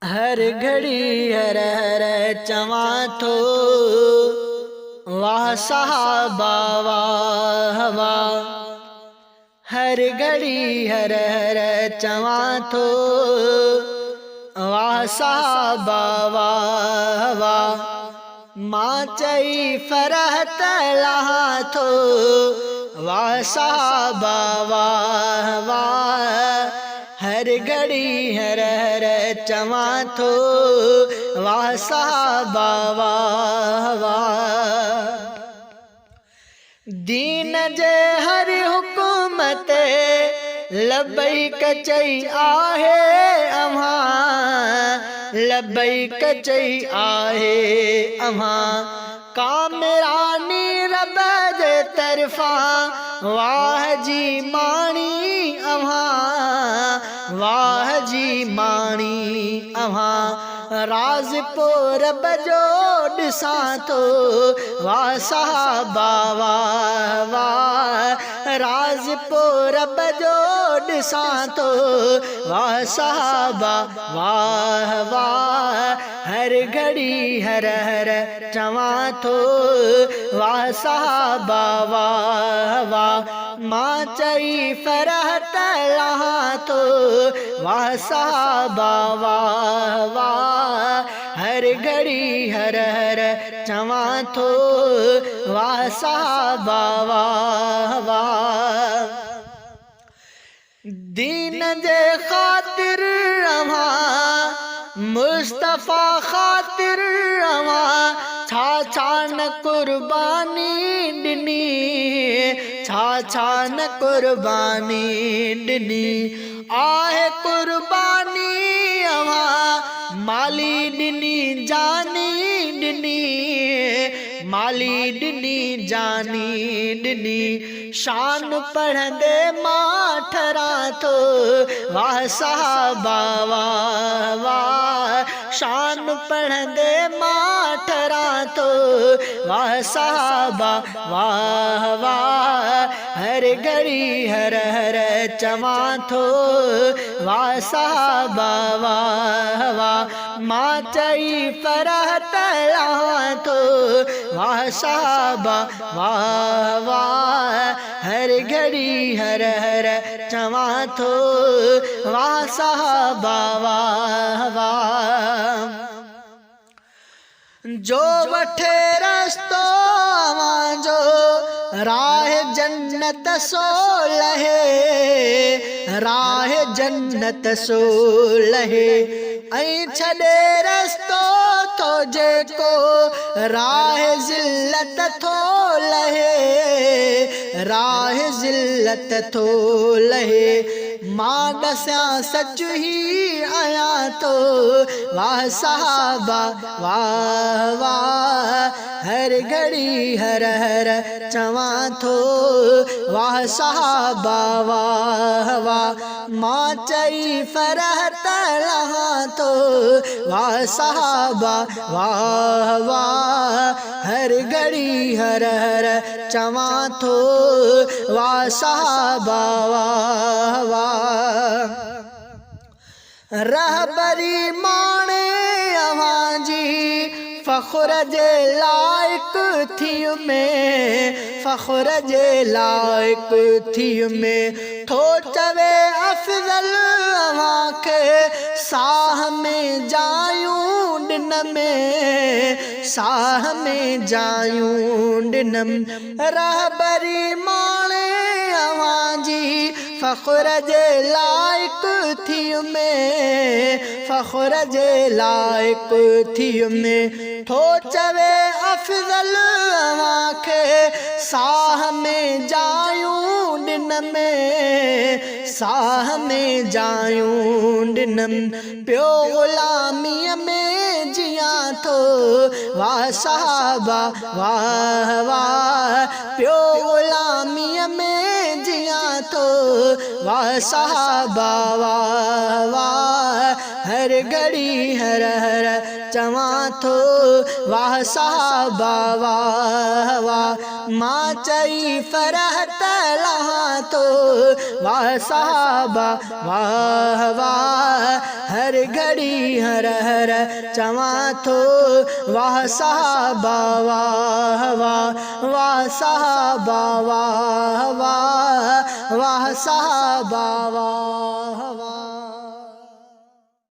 हर घड़ी हर हर चवा थो वाह साहबा वाह वाह। हर घड़ी हर हर चवा थो वाह साहबा वाह वाह। मां चई फरहत लहा थो वाह साहबा वाह वाह। हर घड़ी हर हर चवा थो वाह साहबा वाह वाह। दीन जे हर हुकूमत लबैक चई आहे अव्हां, लबैक चई आहे अव्हां। कामरानी रब जे तरफ़ा वाह जी माणी अव्हां, वाह जी माणी अव्हां। राज पो रब जो ॾिसां थो वाह साहबा वाह वाह। राज पो रब जो ॾिसां थो वाह साहबा वाह वाह। हर घड़ी हर हर चवा थो वाह साहबा वाह वाह। मां चई फरहत लहा थो वाह साहबा वाह वाह। हर घड़ी हर हर चवा थो वाह साहबा वाह वाह। दीन जे ख़ातिर अव्हां, मुस्तफ़ा ख़ातिर अव्हां छा छा न कुर्बानी ॾिनी, छा छा न कुर्बानी ॾिनी। आहे कुर्बानी अव्हां माली ॾिनी जानी ॾिनी, माली ॾिनी जानी ॾिनी। शान पढ़ंदे मां ठरां थो वाह साहबा वाह वाह। शान पढ़ंदे मां ठरां थो वाह साहबा वाह वाह। हर घड़ी हर हर चवा थो वाह साहबा वाह वाह। मां चई फरहत लहा थो वाह साहबा वाह वाह। हर घड़ी हर हर चवा थो वाह साहबा वाह वाह। जो वठे रस्तो अव्हां जो राह जन्नत सो लहे, राह जन्नत सो लहे। ऐं छॾे रस्तो तो जेको राह ज़िल्लत थो लहे, राह ज़िल्लत थो लहे। मां ॾसियां सच ही आहियां थो वाह साहबा वाह वाह। हर घड़ी हर हर चवा थो वाह साहबा वाह वाह। मां चई फरहत लहा थो वाह साहबा वाह वाह। हर घड़ी हर हर चवा थो वाह साहबा वाह वाह। रहबरी माणे अव्हां जी फ़ख्र जे लाइक़ थी में, फ़ख्र जे लाइक़ थी में। थो चवे अफ़ज़ल अव्हां खे साह में जायूं ॾिन में, साह में जायूं ॾिनम। रहबरी माणे अव्हां जी फ़ख्र जे लाइक़ थी में, फ़ख्र जे लाइक़ थी में। थो चवे अफ़ज़ल अव्हां खे साह में जायूं ॾिन में, साह में जायूं ॾिनम। पियो ग़ुलामीअ में जियां थो वाह साहबा वाह वाह। पियो ग़ुलामीअ में जियां थो वाह साहबा वाह वाह। हर घड़ी हर हर चवा थो वाह साहबा वाह वाह। मां चई फरहत पहला तो वाह साहबा वाह वाह, हर घड़ी हर हर चवा तो वाह साहबा वाह वाह, वाह साहबा वाह वाह, वाह साहबा वाह वाह।